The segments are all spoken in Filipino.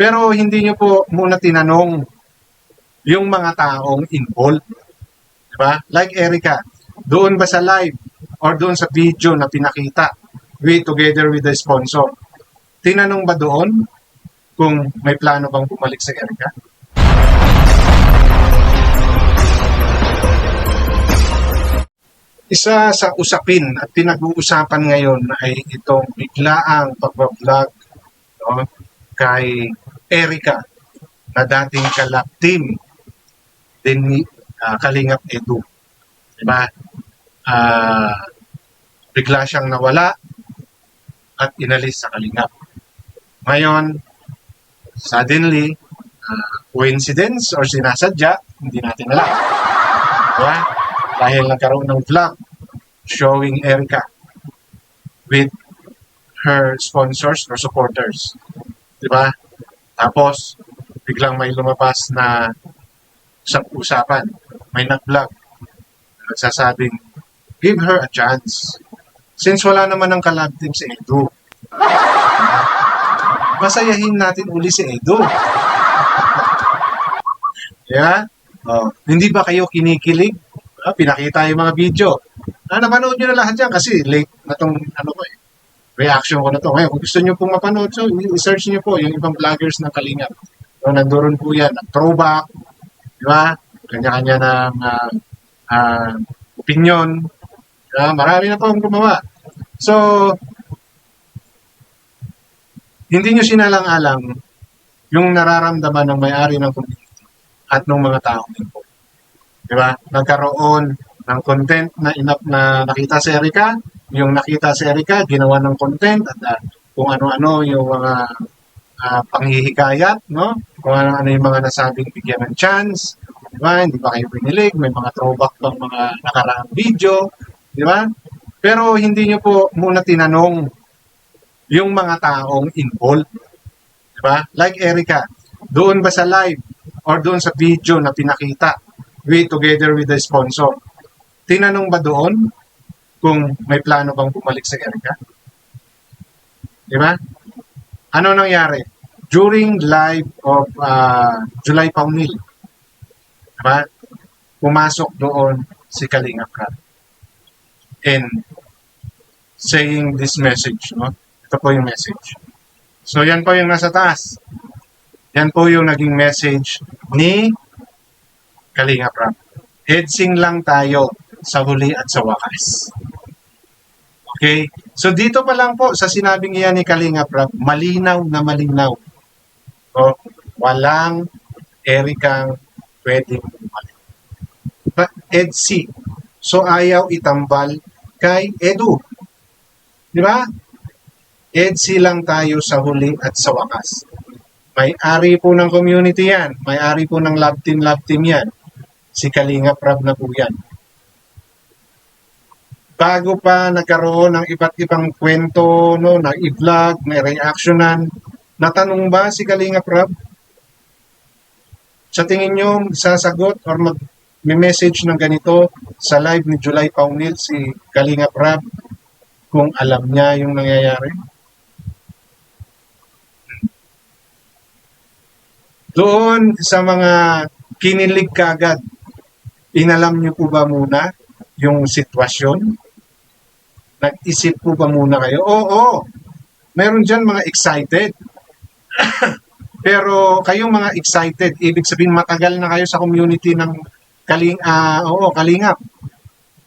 Pero hindi nyo po muna tinanong yung mga taong involved. Diba? Like Erica, doon ba sa live or doon sa video na pinakita together with the sponsor, tinanong ba doon kung may plano bang bumalik sa Erica? Isa sa usapin at pinag-uusapan ngayon ay itong biglaang pagbablog, no, kay Erica na dating kalab team din ni Kalingap Edu. Diba? Bigla siyang nawala at inalis sa Kalingap. Ngayon, suddenly, coincidence or sinasadya, hindi natin alam. Diba? Dahil nagkaroon ng vlog showing Erica with her sponsors or supporters. Diba? Tapos, biglang may lumabas na sa usapan. May nag-vlog. Nagsasabing, give her a chance. Since wala naman ng collab team si Edu. Masayahin natin uli si Edu. Yeah? Oh, hindi ba kayo kinikilig? Pinakita yung mga video. Napanood nyo na lahat yan kasi late na tong reaction ko na to. Ngayon, kung gusto nyo pong mapanood, so i-search nyo po yung ibang vloggers ng Kalingap. So, nandoon po yan. Throwback, di ba? Kanya-kanya ng opinion. Marami na po ang gumawa. So, hindi nyo sinalang-alang yung nararamdaman ng may-ari ng community at ng mga tao po. Diba? Nagkaroon ng content na nakita si Erica, yung nakita si Erica, ginawa ng content at kung ano-ano yung mga panghihikayat, no? Kung ano-ano yung mga nasabing bigyan ng chance, diba? Hindi ba kayo pinilig? May mga throwback pang mga nakaraang video, diba? Pero hindi nyo po muna tinanong yung mga taong involved, diba? Like Erica, doon ba sa live or doon sa video na pinakita together with the sponsor, tinanong ba doon kung may plano bang bumalik sa Erica? Diba? Ano nangyari? During live of July Paunil, diba? Pumasok doon si Kalingap Rab and saying this message, no? Ito po yung message. So yan po yung nasa taas. Yan po yung naging message ni Kalingap Rab. Edsing lang tayo sa huli at sa wakas. Okay? So dito pa lang po sa sinabing iyan ni Kalingap Rab, malinaw na malinaw. So, walang Ericang pwedeng bumalik. But Edsy, so ayaw itambal kay Edu. Di ba? Edsy lang tayo sa huli at sa wakas. May-ari po ng community yan. May-ari po ng love team yan. Si Kalingap Rab na po yan. Bago pa nagkaroon ng iba't ibang kwento, no, na i-vlog, may reactionan, natanong ba si Kalingap Rab? Sa tingin nyo, sasagot or mag-message ng ganito sa live ni July Paunil si Kalingap Rab kung alam niya yung nangyayari? Doon sa mga kinilig kagad, inalam niyo po ba muna yung sitwasyon? Nag-isip po ba muna kayo? Oo, meron dyan mga excited. Pero kayong mga excited, ibig sabihin matagal na kayo sa community ng Kalingap.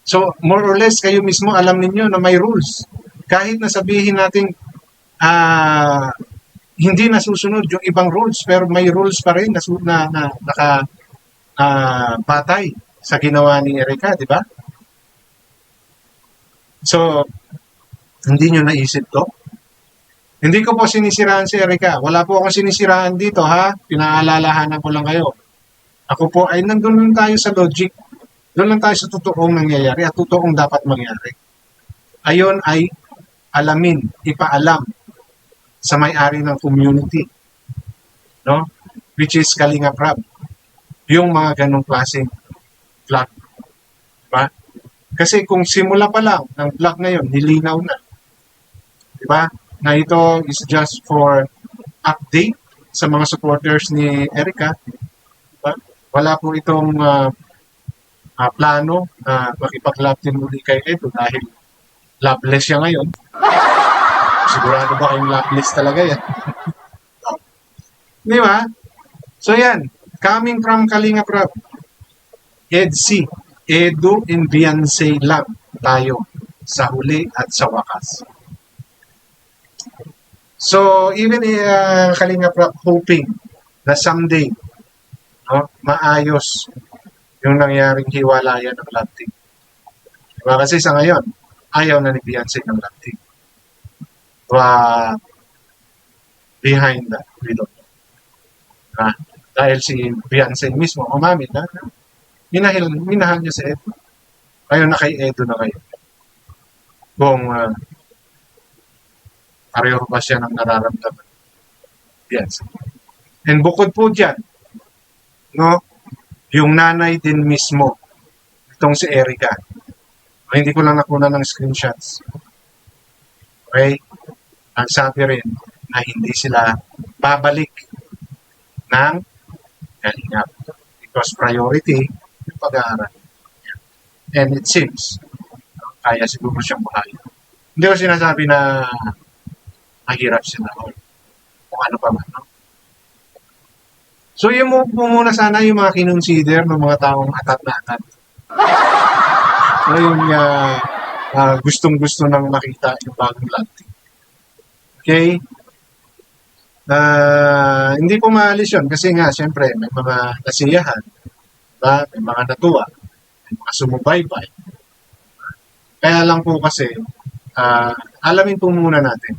So, more or less, kayo mismo alam niyo na may rules. Kahit na sabihin natin, hindi nasusunod yung ibang rules, pero may rules pa rin na batay sa ginawa ni Erica, di ba? So, hindi nyo naisip to? Hindi ko po sinisiraan si Erica. Wala po akong sinisiraan dito, ha? Pinaalalahanan ko lang kayo. Ako po ay nandun lang tayo sa logic. Doon lang tayo sa totoong nangyayari at totoong dapat mangyari. Ayon ay alamin, ipaalam sa may-ari ng community, no? Which is Kalingap Rab. Yung mga ganong klaseng vlog. Diba? Kasi kung simula pa lang ng vlog na yun, nilinaw na. Diba? Na ito is just for update sa mga supporters ni Erica, diba? Wala po itong plano na makipag-love team uli kay Edo dahil loveless siya ngayon. Sigurado ba kayong loveless talaga yan? Di ba? So yan, coming from Kalinga Prab, EDC, Edo and Beyonce lang tayo sa huli at sa wakas. So even Kalinga Prab hoping na someday maayos yung nangyaring hiwalayan ng love team. Diba? Kasi sa ngayon, ayaw na ni Beyonce ng love team. Behind that, we don't know. Dahil si Beyonce mismo, umamin na, minahal niya si Edo. Ayaw na kay Edo na ngayon. Kung pareho ba siya ng nararamdaman. Beyonce. And bukod po dyan, no, yung nanay din mismo, itong si Erica. Hindi ko lang nakuna ng screenshots. Okay? Ang sabi rin na hindi sila babalik ng Kalingap because priority yung pag-aaral. And it seems, kaya siguro siyang buhay. Hindi ko sinasabi na mahirap sila o kung ano pa man. No? So yun po muna sana yung mga kinonsider ng mga taong atat na atat. So yung gustong-gusto nang makita yung bagong lanting. Okay? Hindi po maalis yun kasi nga siyempre may mga nasiyahan, diba? May mga natuwa, may mga sumubaybay. Kaya lang po kasi alamin po muna natin.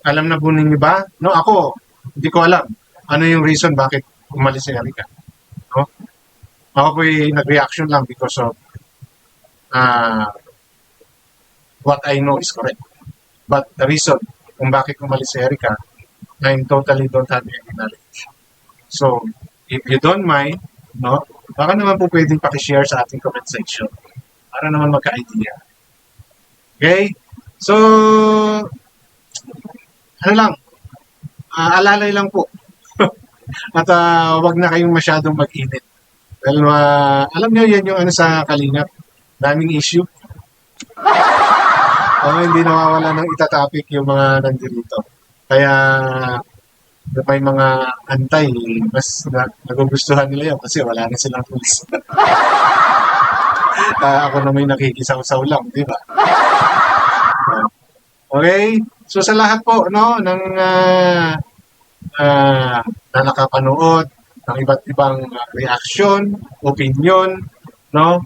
Alam na po ninyo ba? No, ako, hindi ko alam ano yung reason bakit umalis si Erica. No? Ako po nag-reaction lang because of what I know is correct. But the reason kung bakit umalis si Erica, I totally don't have any knowledge. So, if you don't mind, no, baka naman po pwedeng pakishare sa ating comment section para naman magka-idea. Okay? So, ano lang, alalay lang po. At wag na kayong masyadong mag-init. Dahil alam niyo yan yung ano sa Kalingap, daming issue. Hindi nawawala ng itatopic yung mga nandito. Kaya may mga antay, mas nagugustuhan nila yun kasi wala na silang tools. Ako na may nakikisaw-saw lang, di ba? Okay? So sa lahat po no ng na nakapanood ng iba't ibang reaction, opinion, no?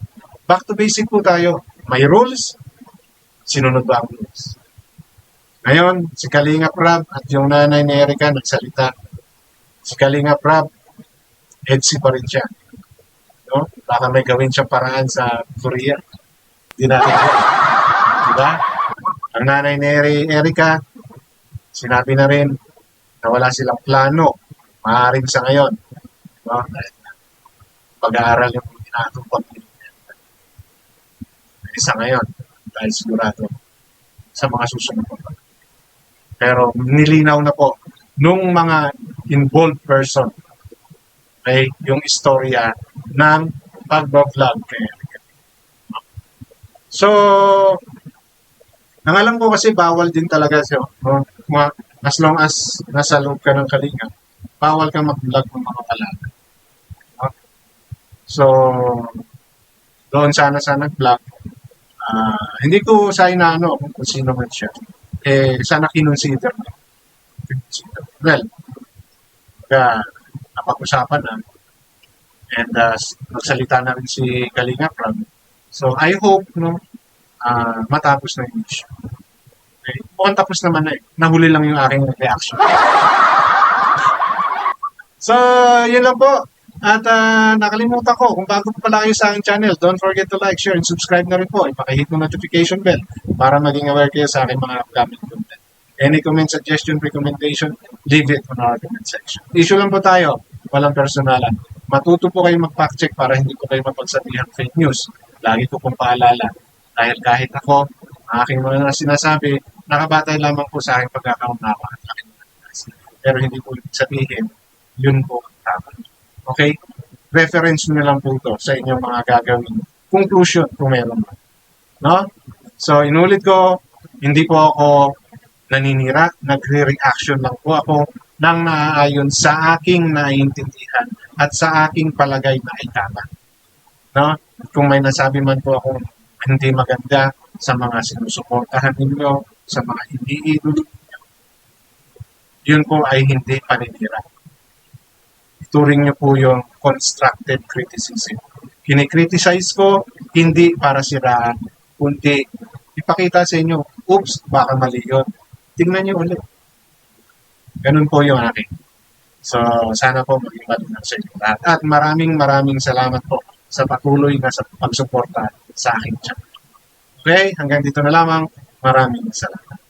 Back to basic po tayo. May rules, sinunod ba ang rules? Ngayon, si Kalinga Prab at yung nanay ni Erica nagsalita. Si Kalinga Prab, EDC pa rin siya. No? Baka may gawin siyang paraan sa Korea. Hindi natin alam. Diba? Ang nanay ni Erica, sinabi na rin na wala silang plano. Maaaring sa ngayon. No? Pag-aaral yung pinatupag nila. Sa ngayon, dahil sigurado sa mga susunod pa. Pero nilinaw na po nung mga involved person ay yung istorya ng pag-vlog kay Erica. So, ang alam ko kasi bawal din talaga siya. No? As long as nasa loob ka ng Kalinga, bawal ka mag-vlog ng mga palaga. No? So, doon sana nag-vlog. Hindi ko sa inaano kung sino man siya. Sana kinonsider na. Well, napag-usapan na. And nagsalita na rin si Kalinga Prab. So, I hope, no, matapos na yung issue. Okay. Mukhang tapos naman na eh. Nahuli lang yung aking reaction. So, yun lang po. At nakalimutan ko, kung bago pa pala kayo sa aking channel, don't forget to like, share, and subscribe na rin po. Ipakihit mo notification bell para maging aware kayo sa aking mga upcoming content. Any comment, suggestion, recommendation, leave it on our comment section. Issue lang po tayo, walang personalan. Matuto po kayo mag-fact check para hindi ko kayo mapagsabihan fake news. Lagi ko pong paalala. Dahil kahit ako, ang aking mga sinasabi, nakabatay lamang po sa aking pagkakaunawa at aking mga pero hindi po ibig sabihin, yun po ang tama. Okay? Reference nyo lang po ito sa inyong mga gagawin. Conclusion kung meron man. No? So, inulit ko, hindi po ako naninira, nagre-reaction lang po ako nang naaayon sa aking naiintindihan at sa aking palagay na ay tama. No? Kung may nasabi man po akong hindi maganda sa mga sinusuportahan ninyo, sa mga iniidolo ninyo, yun po ay hindi paninira. Ituring nyo po yung constructive criticism. Kinikriticize ko, hindi para siraan, kundi ipakita sa inyo, oops, baka mali yun. Tingnan nyo ulit. Ganun po yung akin. So, sana po maging malinaw sa inyo lahat. At maraming salamat po sa patuloy na sa pagsuporta sa aking channel. Okay, hanggang dito na lamang. Maraming salamat.